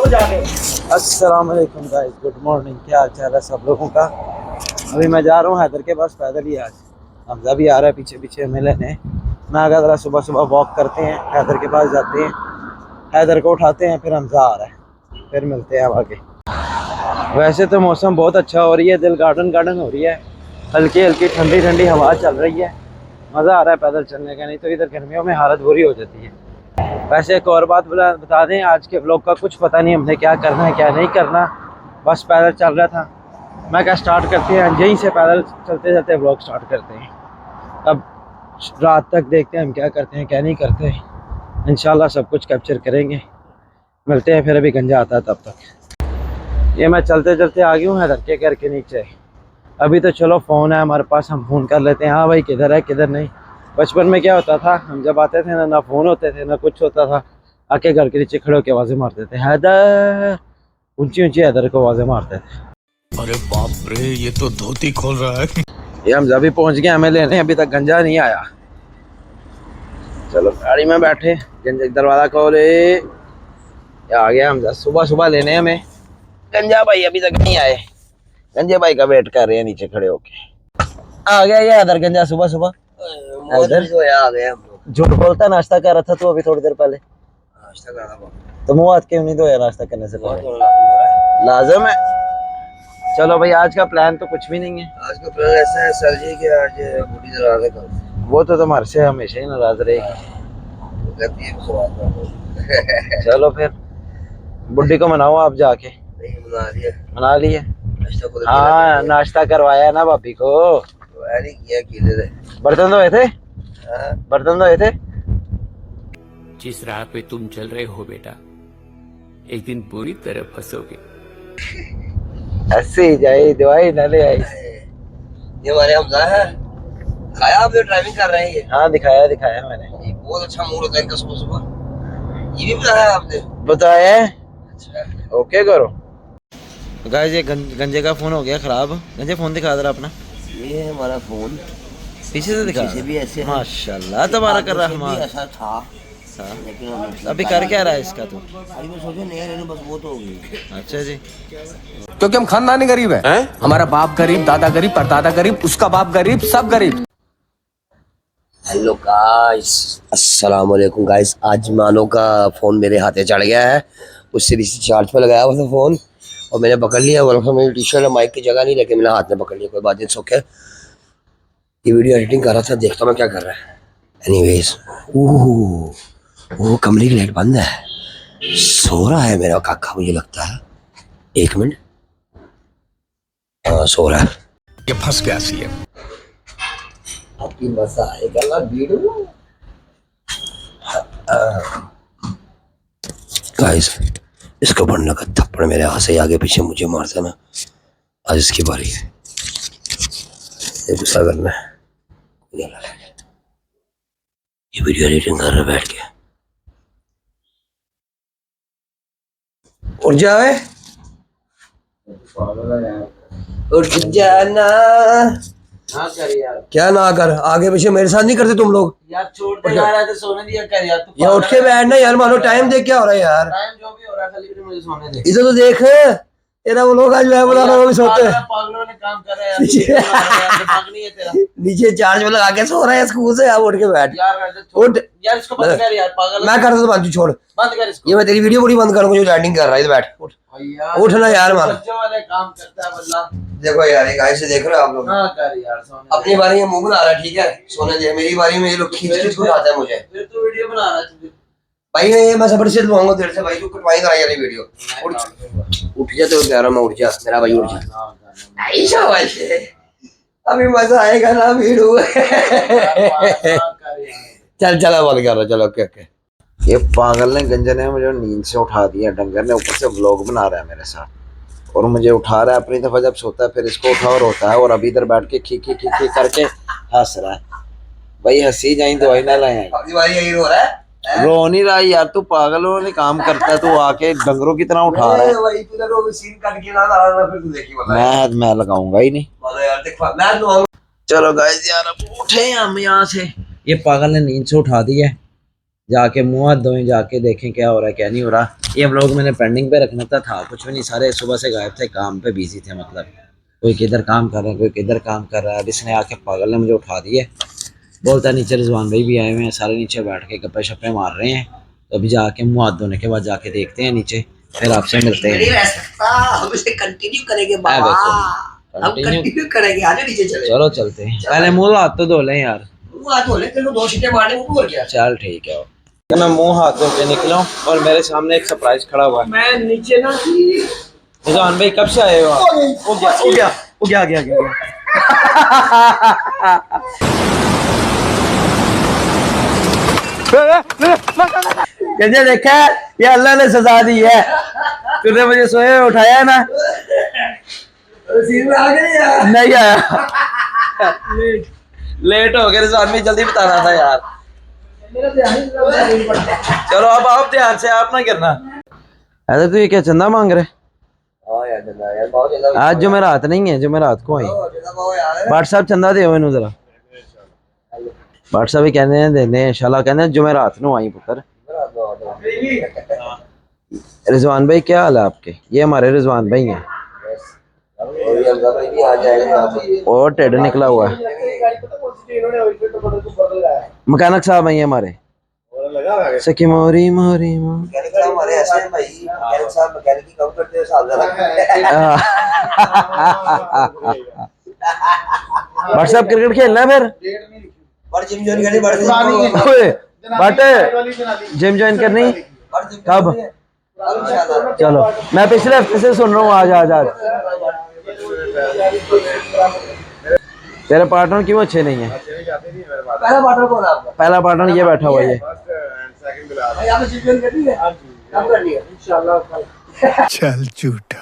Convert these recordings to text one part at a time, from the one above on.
अस्सलाम वालेकुम guys, good morning. क्या हाल चाल है सब लोगों का। अभी मैं जा रहा हूँ हैदर के पास पैदल ही। आज हमजा भी आ रहा है पीछे पीछे हमें लेने। मैं अगर ज़रा सुबह सुबह वॉक करते हैं, हैदर के पास जाते हैं, हैदर को उठाते हैं, फिर हमजा आ रहा है, फिर मिलते हैं आगे। वैसे तो मौसम बहुत अच्छा हो रही है, दिल गार्डन गार्डन हो रही है, हल्की हल्की ठंडी ठंडी हवा चल रही है, मज़ा आ रहा है पैदल चलने का। नहीं तो इधर गर्मियों में हालत बुरी हो जाती है। वैसे एक और बात बता दें, आज के व्लॉग का कुछ पता नहीं हमने क्या करना है क्या नहीं करना, बस पैदल चल रहा था। मैं क्या स्टार्ट करते हैं, यहीं से पैदल चलते चलते व्लॉग स्टार्ट करते हैं। अब रात तक देखते हैं हम क्या करते हैं क्या नहीं करते। इंशाल्लाह सब कुछ कैप्चर करेंगे। मिलते हैं फिर, अभी गंजा आता है तब तक। ये मैं चलते चलते आ गया हूँ हैदर के घर के नीचे। अभी तो चलो फ़ोन है हमारे पास, हम फ़ोन कर लेते हैं, हाँ भाई किधर है किधर नहीं। बचपन में क्या होता था, हम जब आते थे ना फ़ोन होते थे ना कुछ होता था, आके घर के नीचे खड़े होकर आवाज़ें मारते थे, हैदर, ऊंची ऊंची हैदर को आवाज़ें मारते थे। अरे बाप रे, ये तो धोती खोल रहा है। ये हम अभी पहुंच गए हमें लेने, अभी तक गंजा नहीं आया। चलो गाड़ी में बैठे, गंजा दरवाज़ा खोले, आ गया हम। सुबह सुबह लेने हमें गंजा भाई, अभी तक नहीं आए। गंजे भाई का वेट कर रहे हैं नीचे खड़े होके। आ गया ये हैदर गंजा सुबह सुबह। हैदर आ गया। झूठ बोलता, नाश्ता कर रहा था तू अभी थोड़ी देर पहले। नाश्ता कर रहा था तो मुँह हाथ क्यों नहीं धोया नाश्ता करने से पहले? लाजम है। चलो भाई, आज का प्लान तो कुछ भी नहीं है। आज का प्लान ऐसा है सर जी कि आज बूढ़ी नाराज है। वो तो तुम्हारे से हमेशा ही नाराज रहेगी। कहती है मुझसे बात करो। चलो फिर बुड्ढी को मनाओ आप जाके। नहीं मना लिया। मना लिए? नाश्ता को हाँ नाश्ता करवाया ना भाभी को। नहीं किया, कीधे थे। बर्तन धोए थे? बर्तन धोए थे। जिस राह पे तुम चल रहे हो बेटा, एक दिन पूरी तरह फंसोगे। ऐसे ही जाए, दवाई न ले आई। ये हमारे हमजा है, दिखाया आपने ड्राइविंग कर रहे हैं ये? हाँ दिखाया दिखाया मैंने। ये बहुत अच्छा मूड होता है इनका सुबह सुबह। ये भी बताया आपने? बताया है। अच्छा ओके करो गाइस। ये गंजे का फोन हो गया खराब। गंजे फोन दिखा दे रहा अपना। ये है हमारा फोन, पीछे से दिखा। पीछे भी ऐसे है। माशाल्लाह तबारक रहमान। ऐसा था लेकिन अभी कर क्या रहा है इसका तो? अभी मैं सोचा नया लेने, बस वो तो हो गई। अच्छा जी। क्योंकि हम खानदानी गरीब है। हमारा बाप गरीब, दादा गरीब, परदादा गरीब, उसका बाप गरीब, सब गरीब। हेलो गाइस, अस्सलाम वालेकुम गाइस। आज मानो का फ़ोन मेरे हाथे चढ़ गया है। उससे रिसीव चार्ज पे लगाया हुआ था फ़ोन और मैंने पकड़ लिया। वो मेरी टी शर्ट माइक की जगह नहीं, लेकिन मैंने हाथ में पकड़ लिया। कोई बात नहीं, सो क्या। ये वीडियो एडिटिंग कर रहा था, देखता मैं क्या कर रहा है। एनीवेज, वो कमरे की लाइट बंद है, सो रहा है मेरा काका मुझे लगता है। एक मिनट, हाँ सो रहा है। ये फंस गया सीएम। आपकी मजा आएगा ना वीडियो। गाइस, इसको बढ़ने का थप्पड़ मेरे हाथ से आगे पीछे मुझे मारता ना, आज इसकी बारी है। ये गुस्सा करना है। ये वीडियो एडिटिंग कर रहा बैठ के। उठ जाए, उठ जाना। हाँ कर यार। क्या ना कर, आगे पीछे मेरे साथ नहीं करते तुम लोग यार छोड़ दे यार, ऐसे सोने दिया कर यार। तू या उठ के बैठना यार। मानो टाइम देख क्या हो रहा है यार। टाइम जो भी हो रहा है खाली मुझे सोने दे। इधर तो देख, तेरा वो लोग आज मैं बुला रहा हूँ, वो भी सोते हैं। पागलों ने काम कर रहा है यार, दिमाग नहीं है तेरा। नीचे चार्ज में लगा के सो रहा है स्कूल से। आप उठ के बैठ यार उठ यार, इसको बंद कर यार, पागल। मैं करता तो बात छोड़, बंद कर इसको। ये मैं तेरी वीडियो पूरी बंद करूंगा जो लैंडिंग कर रहा है। इधर बैठ, उठ उठ ना यार। मान बच्चों वाले काम करता है बल्ला। देखो यार, एक ऐसे देख रहे हो आप लोग। हाँ कर यार, सोने अपनी बारी में मुंह बना रहा है, ठीक है, सोने दे। मेरी बारी में ये लोग खींच खींच के उठाते हैं मुझे। फिर तू वीडियो बना रहा है भाई ये मैं जबरदस्ती से लुआऊंगा तेरे से भाई, तू कटवाई करा यार वीडियो। उठ जा तो कह रहा मैं, उठ जा मेरा भाई, उठ जा। ऐसा वैसे अभी मजा आएगा ना वीडियो। चल चलो बंद कर, चलो ओके ओके। ये पागल ने, गंजे ने मुझे नींद से उठा दिया। डंगर ने ऊपर से व्लॉग बना रहा है मेरे साथ और मुझे उठा रहा है। अपनी दफा जब सोता है फिर इसको उठा और रोता है, और अभी इधर बैठ के खी खी खी खी करके हंस रहा है। भाई हंसी जाई दवाई ना लाए। अपनी बारी यही रो रहा है। रो नहीं रहा यार, तू पागलों ने काम करता है, तू आके डंगरों की तरह उठा रहा है। भाई तू तो सीन काट के ना ला, फिर तू देखी वाला। मैं लगाऊंगा ही नहीं। वाला यार देख, मैं लुआऊंगा। चलो गाइस यार, अब उठे हम यहाँ से। ये पागल ने नींद से उठा दिया है। जाके मुँह हाथ धोएं, जाके देखें क्या हो रहा है क्या नहीं हो रहा। ये हम लोग मैंने पेंडिंग पे रखना था कुछ भी नहीं, सारे सुबह से गायब थे, काम पे बिजी थे। मतलब कोई किधर काम कर रहा है, कोई किधर काम कर रहा है। अब इसने आके पागल ने मुझे उठा दिए, बोलता है नीचे रिजवान भाई भी आए हुए हैं, सारे नीचे बैठ के गप्पे शप्पे मार रहे हैं। तो अभी जाके मुँह हाथ धोने के बाद जाके देखते हैं नीचे, फिर आपसे मिलते हैं। हम इसे कंटिन्यू करेंगे है बाबा, देखो, हम कंटिन्यू कंटिन्यू करेंगे। आगे नीचे चले, चलो चलते हैं। पहले मुँह हाथ तो धो लें यार। मुंह हाथ धो ले, तेरे को 2 सीटें मारने को बोल गया। चल ठीक है। मैं मुंह हाथ धो के निकला हूँ और मेरे सामने एक सरप्राइज खड़ा हुआ है। मैं नीचे ना, रिजवान भाई कब से आए हो आप? हो गया। गंजा देखा है? ये अल्लाह ने सजा दी है। तूने मुझे सोए हुए उठाया ना? सीन में आ गए यार। नहीं आया, लेट हो गया। रिजवान भाई जल्दी बताना था यार। मेरा ध्यान ही नहीं पड़ता। चलो अब आप ध्यान से, आप ना गिरना। अरे तू ये क्या चंदा मांग रहे? हां यार बहुत ज्यादा आज जो मेरा हाथ नहीं है, जो मेरा हाथ को आई बाट साहब चंदा दे इनू जरा। बाट साहब ही कहने हैं देने इंशाल्लाह, कहने हैं जो मेरा हाथ नु आई पुत्र। रिजवान भाई क्या हाल है आपके? ये हमारे रिजवान भाई हैं और टेढ़ निकला हुआ है। मैकेनिक साहब हैं ये हमारे। सखी मोरी मोरी हमारे ऐसे भाई मैकेनिक साहब मैकेनिक की कम करते हैं साहब जरा। व्हाट्सएप क्रिकेट खेलना है फिर? बड़ जिम जॉइन करनी बड़ बट जिम ज्वाइन करनी कब? चलो मैं पिछले हफ्ते से सुन रहा हूँ आज आज आज। तेरे पार्टनर क्यों अच्छे नहीं है? पहला पार्टनर कौन है आपका? पहला पार्टनर ये बैठा हुआ है। भाई आपने जिम जॉइन करनी है? कब करनी है? इंशाल्लाह। चल झूठा।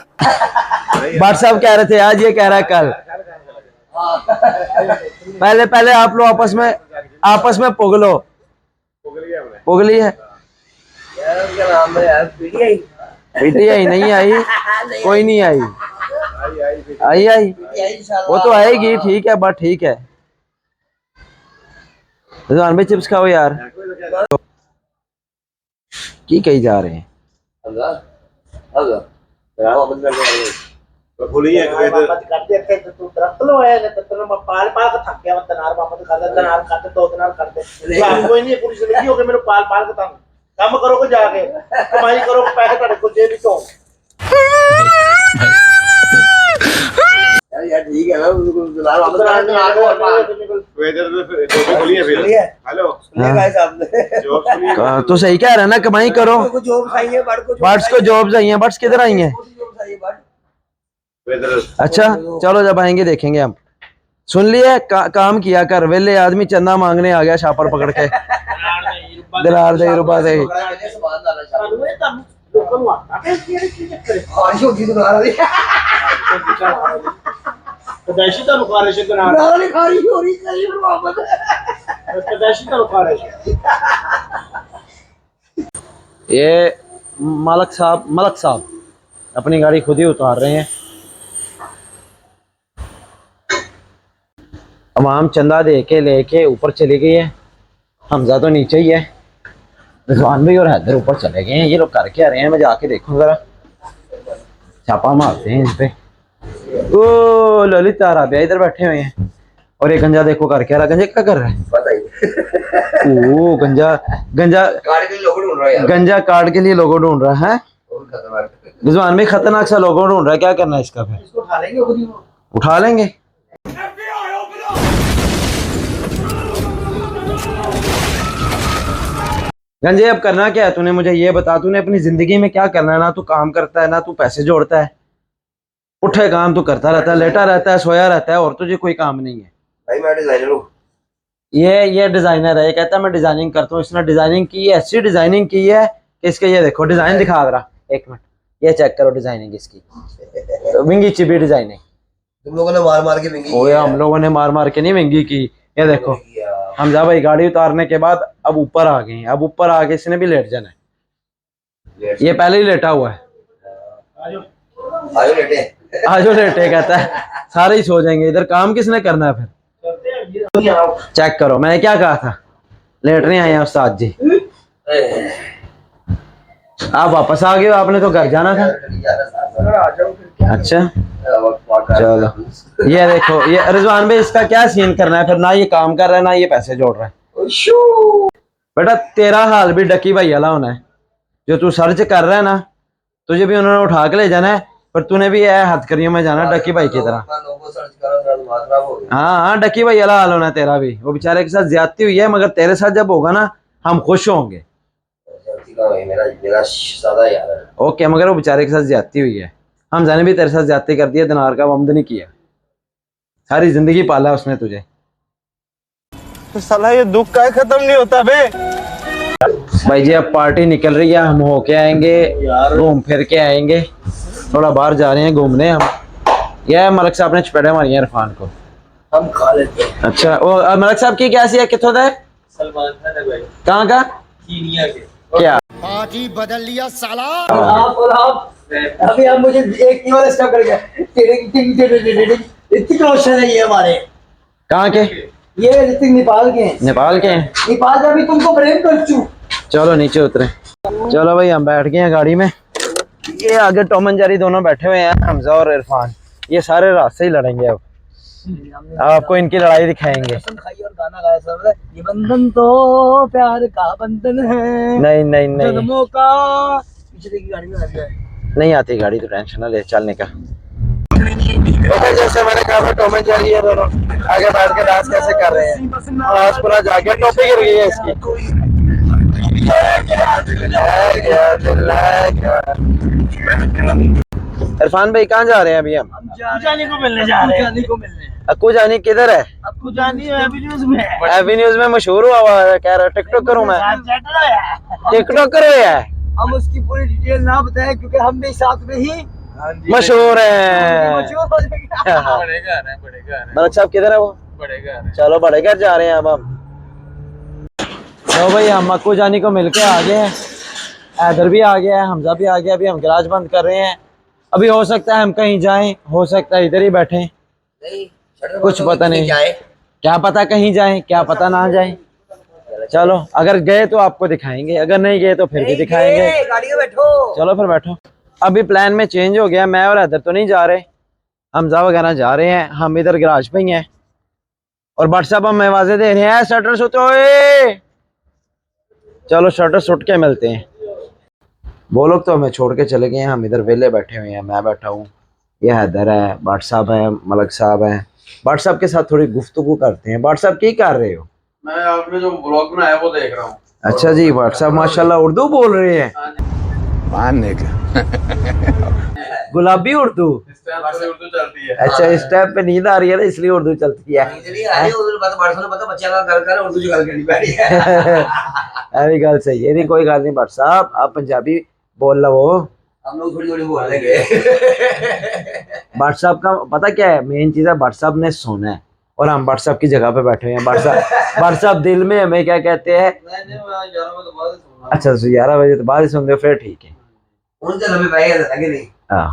बाट साहब कह रहे थे आज, ये कह रहा है कल। पहले आप लोग आपस में पुगलो। पुगली है यार क्या नाम है यार? पीटीआई नहीं आई, कोई नहीं आई। आई वो तो आएगी, ठीक है बट ठीक है। रिजवान भाई चिप्स खाओ यार। की कही जा रहे हैं? ਕੰਮ ਕਰੋਗੇ ਜਾके कमाई करो पैसे ਤੁਹਾਡੇ ਕੋਲ जेब ਵਿੱਚੋਂ। यार ठीक है ना, जनाब वापस वेदर तो खुली है फिर। हेलो गाइस आपने तो सही कह रहे हैं ना, कमाई करो। को जॉब चाहिए, बर्ड्स को जॉब्स आई हैं। बर्ड्स किधर आई हैं? वेदर अच्छा चलो जब आएंगे देखेंगे हम। सुन लिए काम किया कर। वेले आदमी चंदा मांगने आ गया छापर पकड़ के। दिलार दे रुपा दे। ਲੋਕਾਂ ਨੂੰ ਆਤਾ ਕਿ ਕੀ ਚੱਕਰ ਹੈ? आज होगी तो नारा नहीं ਪਦੈਸ਼ੀ ਤੁਹਾਨੂੰ ਖਾਰਿਸ਼ ਕਰਾ नारा नहीं खा रही हो रही चाहिए फिर वापस। ਪਦੈਸ਼ੀ ਤੁਹਾਨੂੰ ਖਾਰਿਸ਼। ये मलक साहब अपनी गाड़ी खुद ही उतार रहे हैं। तमाम चंदा दे के लेके ऊपर चली गई है। हमजा तो नीचे ही है, रिजवान भाई और हैदर ऊपर चले गए हैं। ये लोग करके आ रहे हैं, मैं जाके देखूं जरा, छापा मारते हैं इन पे। ओ ललित आ रहा इधर बैठे हुए हैं और ये गंजा देखो करके आ रहा। गंजा क्या कर रहा है? बताइए। ओ गंजा कार के लोगों ढूंढ रहा है यार। गंजा कार्ड के लिए लोगो ढूंढ रहा है। रिजवान भाई खतरनाक सा लोगो ढूंढ रहा है, क्या करना है इसका? फिर इसको उठा लेंगे खुद ही वो। उठा लेंगे। गंजे अब करना क्या है तूने? मुझे ये बता, तूने अपनी जिंदगी में क्या करना है? ना तू काम करता है, ना तू पैसे जोड़ता है। उठे काम तू करता रहता है, लेटा रहता है, सोया रहता है और तुझे कोई काम नहीं है। भाई मैं डिजाइनर हूँ। ये डिजाइनर है, ये कहता है मैं डिजाइनिंग करता हूँ। इसने डिजाइनिंग की है, ऐसी डिजाइनिंग की है कि इसके ये देखो डिजाइन दिखा रहा। एक मिनट ये चेक करो डिजाइनिंग इसकी, विंगी चिबी डिजाइनिंग। तुम लोगों ने मार मार के विंगी ओए हम लोगों ने मार मार के नहीं विंगी की। ये देखो हमजा भाई गाड़ी उतारने के बाद अब ऊपर आ गए हैं। अब ऊपर आके इसने भी लेट जाना है। ये पहले ही लेटा हुआ है। आयो लेटे। आजो लेटे कहता है, सारे ही सो जाएंगे। इधर काम किसने करना है फिर? चेक करो, मैंने क्या कहा था? लेटने आए हैं उस्ताद जी। आप वापस आ गए हो, आपने तो घर जाना था। अच्छा चलो, ये देखो ये रिजवान भाई, इसका क्या सीन करना है फिर, ना ये काम कर रहा है ना ये पैसे जोड़ रहा है। बेटा तेरा हाल भी डकी भाई वाला होना है, जो तू सर्च कर रहा है ना, तुझे भी उन्होंने उठा के ले जाना है, पर तूने भी है हथकरियों में जाना डकी भाई की तरह। हाँ हाँ, डकी भाई वाला हाल होना है तेरा भी। वो बेचारे के साथ ज्यादती हुई है, मगर तेरे साथ जब होगा ना हम खुश होंगे। ओके, मगर वो बेचारे के साथ ज्यादती हुई है। हमजा ने भी तेरे साथ ज्यादती कर दी है, दिनार का वमद नहीं किया, सारी जिंदगी पाला उसने तुझे। तो साला ये दुख का खत्म नहीं होता बे। भाई जी अब पार्टी निकल रही है, हम होके आएंगे, घूम फिर के आएंगे, थोड़ा बाहर जा रहे हैं घूमने हम। यह मलक साहब ने चपेड़े मारी है इरफान को, हम खा लेते हैं। अच्छा वो मलक साहब की क्या सी है, कितों का है? सलमान खान है भाई, कहाँ का? कीनिया के। क्या पार्टी बदल लिया साला। आप अभी आप मुझे एक ही वाला स्टेप कर गया। टिडिंग टिंग टिडिंग इतनी रोशन है ये हमारे। कहाँ के? ये ऋतिक नेपाल के हैं। नेपाल के हैं? नेपाल से अभी तुमको प्रेम कर चू। चलो नीचे उतरे। चलो भाई हम बैठ गए हैं गाड़ी में, ये आगे टॉम एंड जेरी दोनों बैठे हुए हैं, हमजा और इरफान। ये सारे रास्ते ही लड़ेंगे अब आपको इनकी लड़ाई दिखाएंगे। और गाना गाया सर, ये बंधन तो प्यार का बंधन है, नहीं नहीं नहीं जन्मों का। पिछले की गाड़ी में लग गया नहीं आती गाड़ी, तो टेंशन ना ले चलने का। जैसे मैंने कहा टॉम एंड जेरी है दोनों, आगे बैठ के डांस कैसे कर रहे हैं। आज पूरा जाके टोपी गिर गई है इसकी। इरफान भाई कहाँ जा रहे हैं अभी हम? जानी को मिलने जा रहे हैं। अक्कू जानी किधर है? आपको जानी है एवेन्यूज में। एवेन्यूज में मशहूर हुआ हुआ है, कह रहा टिकटॉक करूँ मैं। टिकटॉक करो है, हम उसकी पूरी डिटेल ना बताएं क्योंकि हम भी साथ में ही मशहूर है। मशहूर हो जाएगा। बड़े घर है, बड़े घर है, मलक साहब किधर है वो? बड़े घर है। चलो बड़े घर जा रहे हैं अब हम। तो भाई हम अक्कू जानी को मिलके आ गए हैं, हैदर भी आ गया है, हमजा भी आ गया। अभी हम गैराज बंद कर रहे हैं। अभी हो सकता है हम कहीं जाएं, हो सकता है इधर ही बैठे, कुछ पता नहीं। क्या पता कहीं जाएं, क्या पता ना जाएं। चलो अगर गए तो आपको दिखाएंगे, अगर नहीं गए तो फिर भी दिखाएंगे। गाड़ी में बैठो। चलो फिर बैठो। अभी प्लान में चेंज हो गया, मैं और हैदर तो नहीं जा रहे, हमजा वगैरह जा रहे हैं। हम इधर गैराज पे ही हैं और व्हाट्सएप हम आवाजें दे रहे हैं, शटर सुतो। चलो शटर सुट के मिलते हैं। वो लोग तो हमें छोड़ के चले गए हैं, हम इधर वेले बैठे हुए हैं। मैं बैठा हूँ, ये हैदर है, व्हाट्सएप है, मलक साहब है। व्हाट्सएप के साथ थोड़ी गुफ्तगू करते हैं। व्हाट्सएप की कर रहे हो? मैं आपने जो ब्लॉग बनाया वो देख रहा हूँ। अच्छा जी, व्हाट्सएप माशाल्लाह उर्दू बोल रहे हैं। गुलाबी उर्दू? उर्दू चलती है। अच्छा इस टाइप पे नींद आ रही है ना, इसलिए उर्दू चलती है। अभी गल सही है, नहीं कोई गल नहीं भट्ट साहब, आप पंजाबी बोल लो। हम लोग थोड़ी थोड़ी बोल लेंगे। भट्ट साहब का पता क्या है, मेन चीज है भट्ट साहब ने सोना है और हम भट्ट साहब की जगह पे बैठे हुए हैं। भट्ट साहब दिल में हमें क्या कहते हैं? अच्छा 11 बजे तो बाद ही सुनते हो, फिर ठीक है। हाँ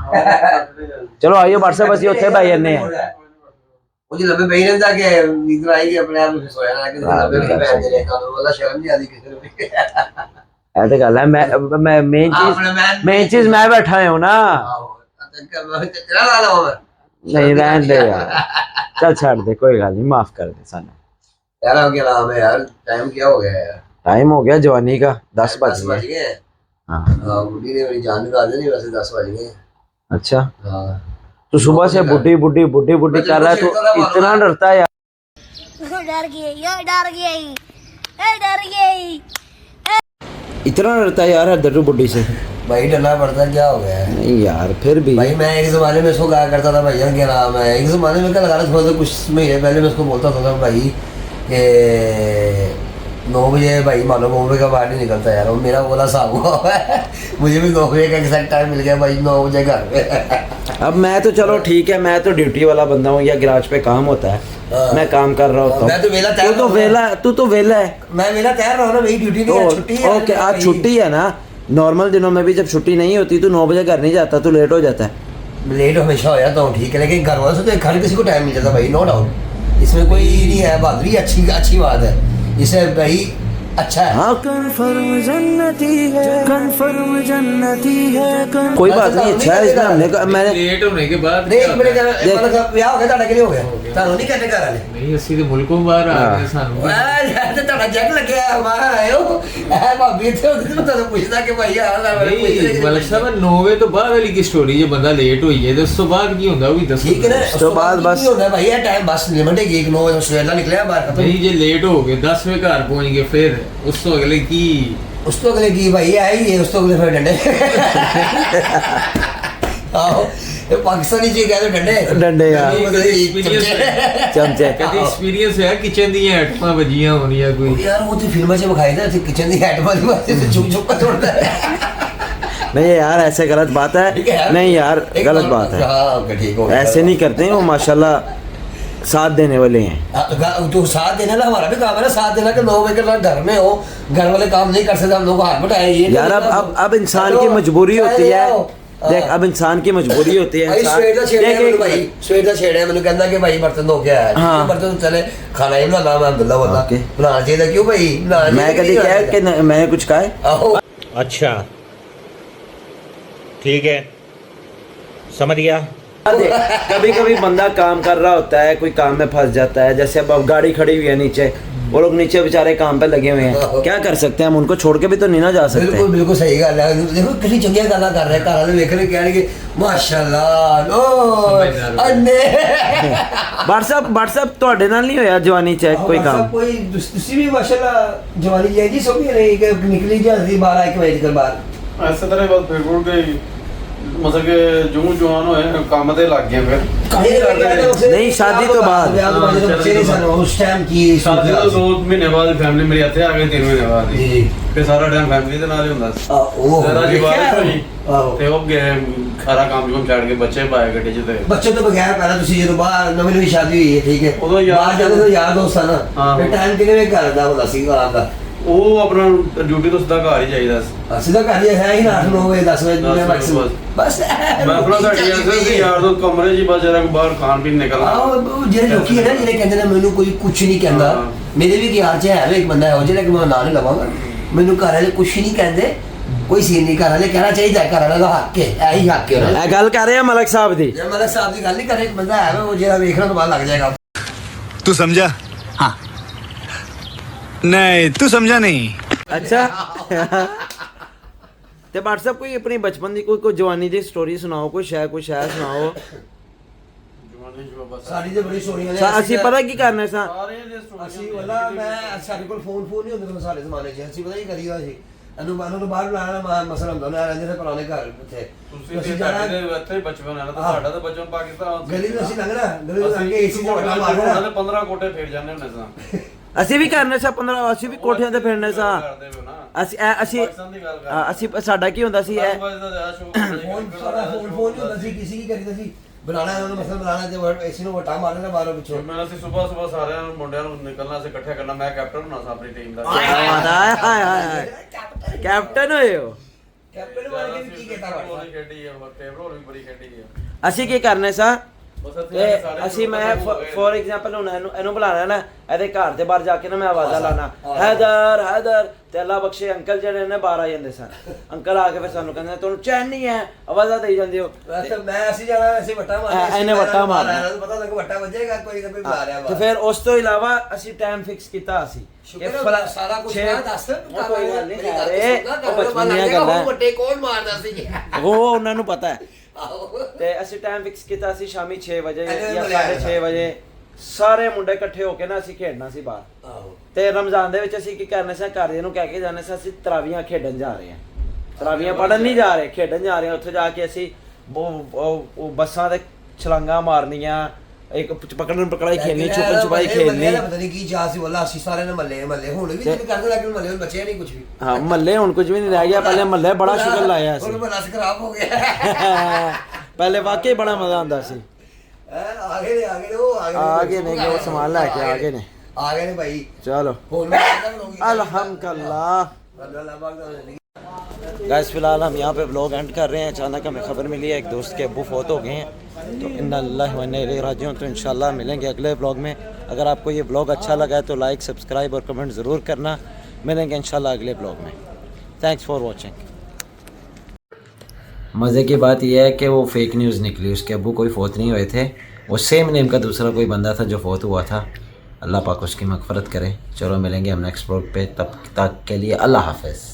चलो आइए भट्ट साहब, बस उत्थे भाई ने मुझे लंबे बही रहता कि नींद आएगी अपने आप में सोया ना कि लंबे बही बैठ जाए तो वाला शर्म नहीं आती किसी को। ऐसे गल है, मैं मेन चीज मैं बैठा हूं ना। तेरा वाला हो नहीं रहने दे यार, चल छाड़ दे, कोई गल नहीं, माफ कर दे सानू। यार हो गया नाम है यार, टाइम क्या हो गया यार? टाइम हो गया जवानी का, 10 बज गए। हाँ बुढ़ी ने मेरी जान निकाल दी, वैसे 10 बज गए। अच्छा हाँ तो सुबह से बुढ़ी बुढ़ी बुढ़ी बुढ़ी कर रहा है, तो इतना डरता है यार? डर गई, डर गई, डर गई। इतना डरता है यार हर बुढ़ी से? भाई डरना पड़ता, क्या हो गया है? नहीं यार फिर भी भाई मैं एक जमाने में इसको कहा करता था भैया क्या नाम है, एक जमाने में क्या लगा रहा था, कुछ महीने पहले मैं उसको बोलता था भाई कि 9 बजे भाई मानो 9 बजे का बाहर नहीं निकलता यार, और मेरा बोला साहब हुआ है। मुझे भी 9 बजे का एग्जैक्ट टाइम मिल गया भाई, 9 बजे घर पे। अब मैं तो चलो ठीक है, मैं तो ड्यूटी वाला बंदा हूँ, या गैराज पे काम होता है, मैं काम कर रहा होता मैं तो वेला हूँ। तू तो वेला है। मैं वेला तैयार रहा हूँ ना, मेरी ड्यूटी नहीं है, छुट्टी है। ओके आज छुट्टी है ना, नॉर्मल दिनों में भी जब छुट्टी नहीं होती तो 9 बजे घर नहीं जाता, तो लेट हो जाता है। लेट हमेशा हो जाता हूँ, ठीक है, लेकिन घर वालों से तो हर किसी को टाइम मिल जाता भाई, नो डाउट, इसमें कोई नहीं है, बहादुरी अच्छी बात है। इसे भाई अच्छा है। हाँ कन्फर्म जन्नती है, कन्फर्म जन्नती है। कोई बात नहीं, अच्छा है। इसमें हमने मैंने लेट होने के बाद नहीं, एक मिनट मतलब ब्याह हो गया ਤੁਹਾਡਾ ਕਿਉਂ ਹੋ ਗਿਆ ਤੁਹਾਨੂੰ ਨਹੀਂ ਕਹਿੰਦੇ ਘਰ ਵਾਲੇ नहीं ਅਸੀਂ ਤੇ ਮੁਲਕੋਂ ਬਾਹਰ ਆ ਗਏ ਸਾਨੂੰ ਯਾਰ ਤੇ ਤੁਹਾਡਾ ਜੱਗ ਲੱਗਿਆ ਬਾਹਰ ਆਇਓ ਐ ਭਾਬੀ ਇੱਥੇ ਹੁੰਦੀ ਤੇ ਮੈਂ ਤੁਹਾਨੂੰ ਪੁੱਛਦਾ ਕਿ ਭਾਈ ਆ ਨਾ ਨਹੀਂ ਮਲਕ ਸਾਹਿਬ 9 ਵਜੇ ਤੋਂ ਬਾਅਦ ਵਾਲੀ ਕੀ ਸਟੋਰੀ ਜੇ ਬੰਦਾ ਲੇਟ ਹੋਈ ਹੈ ਤੇ ਉਸ ਤੋਂ ਬਾਅਦ ਕੀ ਹੁੰਦਾ ਉਹ ਵੀ ਦੱਸੋ ਠੀਕ ਹੈ ਨਾ ਉਸ ਤੋਂ ਬਾਅਦ ਬਸ ਕੀ ਹੁੰਦਾ ਭਾਈ ਇਹ ਟਾਈਮ ਬਸ ਲਿਮਟ ਹੈਗੀ 9 ਵਜੇ ਸਵੇਰ ਦਾ ਨਿਕਲਿਆ ਬਾਹਰ ਨਹੀਂ ਜੇ ਲੇਟ ਹੋ ਗਏ 10 ਵਜੇ ਘਰ ਪਹੁੰਚ ਗਏ ਫਿਰ ਉਸ ਤੋਂ ਅਗਲੇ ਕੀ ਉਸ ਤੋਂ ਅਗਲੇ ਕੀ ਭਾਈ ਆਈ ਹੈ ਉਸ ਤੋਂ ਅਗਲੇ ਫਿਰ ਡੰਡੇ ਆਹੋ ਇਹ ਪਾਕਿਸਤਾਨੀ ਜੀ ਕਹਿੰਦੇ ਡੰਡੇ ਡੰਡੇ ਯਾਰ ਚਮਚੇ ਕਦੇ ਐਕਸਪੀਰੀਅੰਸ ਹੈ ਕਿਚਨ ਦੀਆਂ ਆਈਟਮਾਂ ਵਜੀਆਂ ਹੋਣੀਆਂ ਕੋਈ ਯਾਰ ਉਹ ਤੇ ਫਿਲਮਾਂ 'ਚ ਵਿਖਾਈ ਦਾ ਕਿਚਨ ਦੀ ਆਈਟਮਾਂ ਦੀ ਵਾਸਤੇ ਤੇ ਚੁੱਪ ਚੁੱਪ ਤੋੜਦਾ नहीं यार ऐसे गलत बात है, नहीं यार गलत बात है, हाँ ठीक हो ऐसे नहीं करते हैं वो माशाल्लाह साथ देने वाले हैं। तो साथ देने ना हमारा भी काम है ना साथ देना कि 9 बजे के बाद घर में हो घर वाले काम नहीं कर सकते हम लोग हाथ बटाए ये यार अब इंसान की मजबूरी होती है, देख अब इंसान की मजबूरी होती है। स्वेट ਦਾ ਛੇੜਿਆ ਮੈਨੂੰ ਕਹਿੰਦਾ ਕਿ ਭਾਈ ਬਰਤਨ ਧੋ ਕੇ ਆਇਆ ਹਾਂ ਬਰਤਨ ਚਲੇ ਖਾਣਾ ਹੀ ਬਣਾਣਾ ਮੈਂ ਅਬਦੁੱਲਾ ਵਾਲਾ ਬਣਾਉਣਾ ਚਾਹੀਦਾ ਕਿਉਂ ਭਾਈ मैं कभी क्या कि मैंने कुछ कहा है? ਆਹੋ अच्छा ठीक है समझ गया। कभी कभी बंदा काम कर रहा होता है, कोई काम में फंस जाता है, जैसे अब गाड़ी खड़ी हुई है नीचे, वो लोग नीचे बेचारे काम पे लगे हुए हैं, क्या कर सकते हैं हम उनको छोड़ के भी तो नहीं ना जा सकते। बिल्कुल बिल्कुल सही गल है। देखो कितनी चंगी गल्लां कर रहे घर वाले वेख रहे कहणगे माशाअल्लाह ओ अन्ने WhatsApp ਤੁਹਾਡੇ ਨਾਲ ਨਹੀਂ ਹੋਇਆ ਜਵਾਨੀ ਚ ਕੋਈ ਕੰਮ? कोई ਤੁਸੀਂ ਵੀ माशाअल्लाह जवानी जाएगी सो भी नहीं कि निकली जाती 12 1 बजे के बाद ऐसे तरह बस फिर गुड़ गई मतलब कि जूं जवान होए काम ते लग गए फिर नहीं शादी तो बाद उस टाइम की शादी तो 2 महीने बाद फैमिली मेरी ਇੱਥੇ ਆ ਗਈ 3 ਮਹੀਨੇ ਬਾਅਦ ਹੀ ਤੇ ਸਾਰਾ ਟਾਈਮ ਫੈਮਿਲੀ ਦੇ ਨਾਲ ਹੀ ਹੁੰਦਾ ਸੀ। ਉਹ ਜਰਾ ਜੀ ਬਾਰਿਸ਼ ਹੋਈ ਤੇ ਉਹ ਗਏ ਖਾਰਾ ਕੰਮ ਜੁਮ ਛੱਡ ਕੇ ਬੱਚੇ ਪਾਏ ਗੱਡੀ 'ਚ ਤੇ ਬੱਚੇ ਤੋਂ ਬਗੈਰ ਪਹਿਲਾਂ ਤੁਸੀਂ ਜਦੋਂ ਬਾਹਰ ਨਵੀਂ ਨਵੀਂ ਸ਼ਾਦੀ ਹੋਈ ਹੈ ਠੀਕ ਹੈ ਉਦੋਂ ਬਾਹਰ ਜਾਂਦੇ ਤਾਂ ਯਾਰ ਦੋਸਤ ਆ ਨਾ ਫਿਰ ਟਾਈਮ ਕਿਵੇਂ ਵੇ ਕਰਦਾ ਹੁੰਦਾ ਸੀ ਆਰਾਮ ਦਾ ਉਹ ਆਪਣਾ ਡਿਊਟੀ ਤੋਂ ਸਿੱਧਾ ਘਰ ਹੀ ਜਾਈਦਾ ਸੀ। ਸਿੱਧਾ ਘਰ ਹੀ ਹੈ ਹੀ ਨਾ 8 9 ਵਜੇ 10 ਵਜੇ ਮੈਕਸਿਮਮ ਬਸ ਮੈਂ ਆਪਣਾ ਸਾਡੀ ਅਸਲ ਸੀ ਯਾਰ ਦੋ ਕਮਰੇ 'ਚ ਬਸ ਜਰਾ ਬਾਹਰ ਖਾਣ ਪੀਣ ਨਿਕਲਣਾ। ਆਹ ਜਿਹੜੇ ਲੋਕੀ ਹੈ ਨਾ ਜਿਹੜੇ ਕਹਿੰਦੇ ਨੇ ਮੈਨੂੰ ਕੋਈ ਕੁਝ ਨਹੀਂ ਕਹਿੰਦਾ ਮੇਰੇ ਵੀ ਯਾਰ 'ਚ ਹੈ ਇੱਕ ਬੰਦਾ ਇਹੋ ਜਿਹੜਾ ਕਿ ਮੈਂ ਨਾਂ ਨਹੀਂ ਲਵਾਂਗਾ ਮੈਨੂੰ ਘਰ ਵਾਲੇ ਕੁਝ ਨਹੀਂ ਕਹਿੰਦੇ ਕੋਈ ਸੀਨ ਨਹੀਂ ਘਰ ਵਾਲੇ ਕਹਿਣਾ ਚਾਹੀਦਾ ਘਰ ਵਾਲਾ ਦਾ ਹੱਕ ਹੈ ਇਹੀ ਹੱਕ ਹੈ। ਇਹ ਗੱਲ ਕਰ ਰਹੇ ਆ ਮਲਕ ਸਾਹਿਬ ਦੀ? ਜੇ ਮਲਕ ਸਾਹਿਬ ਦੀ ਗੱਲ ਨਹੀਂ ਕਰੇ ਇੱਕ ਬੰਦਾ ਹੈ ਉਹ ਜਿਹੜਾ ਵੇਖਣਾ ਤੋਂ ਬਾਅਦ ਲੱਗ ਜਾਏਗਾ। तू समझा? हाँ नहीं तू समझा नहीं। अच्छा ਤੇ WhatsApp ਕੋਈ ਆਪਣੀ ਬਚਪਨ ਦੀ ਕੋਈ ਜਵਾਨੀ ਦੀ ਸਟੋਰੀ ਸੁਣਾਓ, ਕੋਈ ਸ਼ਾਇਰ ਸੁਣਾਓ। ਸਾਡੀ ਤੇ ਬੜੀ ਸਟੋਰੀਆਂ ਨੇ ਅਸੀਂ ਪਤਾ ਕੀ ਕਰਨਾ ਸਾਂ ਅਸੀਂ ਵਾਲਾ ਮੈਂ ਸਾਡੇ ਕੋਲ ਫੋਨ ਨਹੀਂ ਹੁੰਦੇ ਸੀ ਸਾਡੇ ਜ਼ਮਾਨੇ 'ਚ ਅਸੀਂ ਪਤਾ ਕੀ ਕਰੀਦਾ ਸੀ ਇਹਨੂੰ ਬਾਹਰ ਤੋਂ ਬਾਹਰ ਬੁਲਾਣਾ ਮਸਲਾ ਹੁੰਦਾ ਨਾ ਰਹਿੰਦੇ ਸੀ ਪੁਰਾਣੇ ਘਰ ਉੱਥੇ ਤੁਸੀਂ ਜਾਣਾ ਤੇ ਇੱਥੇ ਬਚਪਨ ਹੈ ਨਾ ਸਾਡਾ ਤਾਂ ਬਚਪਨ ਪਾਕਿਸਤਾਨ ਗਲੀ ਨੂੰ ਅਸੀਂ ਲੰਘਣਾ ਗਲੀ ਨੂੰ ਲੰਘ ਕੇ ਏਸੀ ਦਾ ਵੱਡਾ ਮਾਰਨਾ 15 ਕੋਟੇ ਫੇਰ ਜਾਂਦੇ ਹੁੰਦੇ ਸਾਂ। ਅਸੀਂ ਵੀ ਕਰਨੇ ਸਾਂ 15 ਅਸੀਂ ਵੀ ਕੋਠਿਆਂ ਤੇ ਫਿਰਨੇ ਸਾਂ। ਅਸੀਂ ਸਾਡਾ ਕੀ ਹੁੰਦਾ ਸੀ ਇਹ ਫੋਨ ਨਹੀਂ ਹੁੰਦਾ ਸੀ ਕਿਸੇ ਕੀ ਕਰੀਦਾ ਸੀ ਬੁਲਾਣਾ ਉਹਨੂੰ ਮਸਲਾ ਬੁਲਾਣਾ ਤੇ ਏਸੀ ਨੂੰ ਵਟਾ ਮਾਰਨਾ ਬਾਹਰੋਂ ਪਿੱਛੋਂ ਮੈਂ ਅਸੀਂ ਸਵੇਰ ਸਾਰਿਆਂ ਨੂੰ ਮੁੰਡਿਆਂ ਨੂੰ ਨਿਕਲਣਾ ਸੀ ਇਕੱਠੇ ਕਰਨਾ ਮੈਂ ਕੈਪਟਨ ਹੋਣਾ ਸੀ ਆਪਣੀ ਟੀਮ ਦਾ। ਹਾਏ ਕੈਪਟਨ ਹੋਏ ਹੋ? ਕੈਪਟਨ ਵਾਲੇ ਨੇ ਕੀ ਕੀਤਾ ਬੜੀ ਖੇਡੀ ਹੈ ਟੇਬਲ ਹੋਰ ਵੀ ਬੜੀ ਖੇਡੀ ਹੈ। ਅਸੀਂ ਕੀ ਕਰਨੇ ਸਾਂ ਅਸੀਂ ਮੈਂ ਫੋਰ ਐਗਜ਼ਾਮਪਲ ਹੁਣ ਇਹਨੂੰ ਬੁਲਾਣਾ ਨਾ ਇਹਦੇ ਘਰ ਦੇ ਬਾਹਰ ਜਾ ਕੇ ਨਾ ਮੈਂ ਆਵਾਜ਼ਾਂ ਲਾਣਾ ਹੈਦਰ ਤੇ ਅੱਲਾ ਬਖਸ਼ੇ ਅੰਕਲ ਜਿਹੜੇ ਨੇ ਬਾਹਰ ਆ ਜਾਂਦੇ ਸਨ। ਅੰਕਲ ਆ ਕੇ ਫਿਰ ਸਾਨੂੰ ਕਹਿੰਦੇ ਤੁਹਾਨੂੰ ਚੈਨ ਨਹੀਂ ਹੈ ਆਵਾਜ਼ਾਂ ਦੇਈ ਜਾਂਦੇ ਹੋ। ਮੈਂ ਅਸੀਂ ਜਾਣਾ ਅਸੀਂ ਵੱਟਾ ਮਾਰਨਾ ਇਹਨੇ ਵੱਟਾ ਮਾਰਨਾ ਪਤਾ ਲੱਗ ਵੱਟਾ ਵੱਜੇਗਾ ਕੋਈ ਨਾ ਕੋਈ ਬੁਲਾ ਰਿਹਾ ਤੇ ਫਿਰ ਉਸ ਤੋਂ ਇਲਾਵਾ ਅਸੀਂ ਟਾਈਮ ਫਿਕਸ ਕੀਤਾ ਅਸੀਂ ਸਾਰਾ ਕੁਝ ਨਾ ਦੱਸ ਕੋਈ ਗੱਲ ਨਹੀਂ ਉਹ ਬਚਪਨ ਦੀਆਂ ਗੱਲਾਂ ਵੱਡੇ ਕੌਣ ਮਾਰਦਾ ਸੀ ਉਹ ਉਹਨਾਂ ਨੂੰ ਪਤਾ ਹੈ। ਤੇ ਅਸੀਂ ਟਾਈਮ ਫਿਕਸ ਕੀਤਾ ਸੀ ਸ਼ਾਮੀ 6 ਵਜੇ ਜਾਂ 6:30 ਵਜੇ ਸਾਰੇ ਮੁੰਡੇ ਇਕੱਠੇ ਹੋ ਕੇ ਨਾ ਅਸੀਂ ਖੇਡਣਾ ਸੀ ਬਾਹਰ। ਤੇ ਰਮਜ਼ਾਨ ਦੇ ਵਿੱਚ ਅਸੀਂ ਕੀ ਕਰਨਾ ਸੀ ਘਰ ਦੇ ਨੂੰ ਕਹਿ ਕੇ ਜਾਣਾ ਸੀ ਅਸੀਂ ਤਰਾਵੀਆਂ ਖੇਡਣ ਜਾ ਰਹੇ ਹਾਂ, ਤਰਾਵੀਆਂ ਪੜਨ ਨਹੀਂ ਜਾ ਰਹੇ ਖੇਡਣ ਜਾ ਰਹੇ ਹਾਂ। ਉੱਥੇ ਜਾ ਕੇ ਅਸੀਂ ਉਹ ਬੱਸਾਂ ਤੇ ਛਲਾਂਗਾ ਮਾਰਨੀਆਂ ਇੱਕ ਪਕੜਨ ਪਕੜਾਈ ਖੇਲਣੀ ਛੁਪਣ ਛੁਪਾਈ ਖੇਲਣੀ ਪਤਾ ਨਹੀਂ ਕੀ ਜਾ ਸੀ ਵੱਲਾ ਅਸੀਂ ਸਾਰੇ ਨੇ ਮੱਲੇ ਹੁਣ ਵੀ ਜਿੱਦ ਕਰਦੇ ਲੱਗੇ ਮੱਲੇ ਹੁਣ ਬਚਿਆ ਨਹੀਂ ਕੁਝ ਵੀ। ਹਾਂ ਮੱਲੇ ਹੁਣ ਕੁਝ ਵੀ ਨਹੀਂ ਰਹਿ ਗਿਆ, ਪਹਿਲੇ ਮੱਲੇ ਬੜਾ ਸ਼ੁਗਰ ਲਾਇਆ ਸੀ। ਹੁਣ ਮੱਲਾ ਖਰਾਬ ਹੋ ਗਿਆ ਪਹਿਲੇ ਵਾਕਈ ਬੜਾ ਮਜ਼ਾ ਆਉਂਦਾ ਸੀ। ਆਗੇ ਨੇ ਉਹ ਸਮਾਨ ਲੈ ਕੇ ਆਗੇ ਨੇ ਭਾਈ ਚਲੋ अल्हम्दुलिल्लाह। गाइस फिलहाल हम यहाँ पे व्लॉग एंड कर रहे हैं। अचानक हमें खबर मिली है एक दोस्त के अब्बू फौत हो गए हैं, तो इन्ना लिल्लाहि व इन्ना इलैहि राजिऊन। तो इंशाल्लाह मिलेंगे अगले व्लॉग में। अगर आपको ये व्लॉग अच्छा लगा है तो लाइक सब्सक्राइब और कमेंट ज़रूर करना। मिलेंगे इंशाल्लाह अगले ब्लॉग में। Thanks for watching. मज़े की बात यह है कि वो फेक न्यूज़ निकली, उसके अब्बू कोई फौत नहीं हुए थे, वो सेम नेम का दूसरा कोई बंदा था जो फौत हुआ था। अल्लाह पाक उसकी मग़फ़रत करे। चलो मिलेंगे हम नेक्स्ट ब्लॉग पे, तब तक के लिए अल्लाह हाफ़िज़।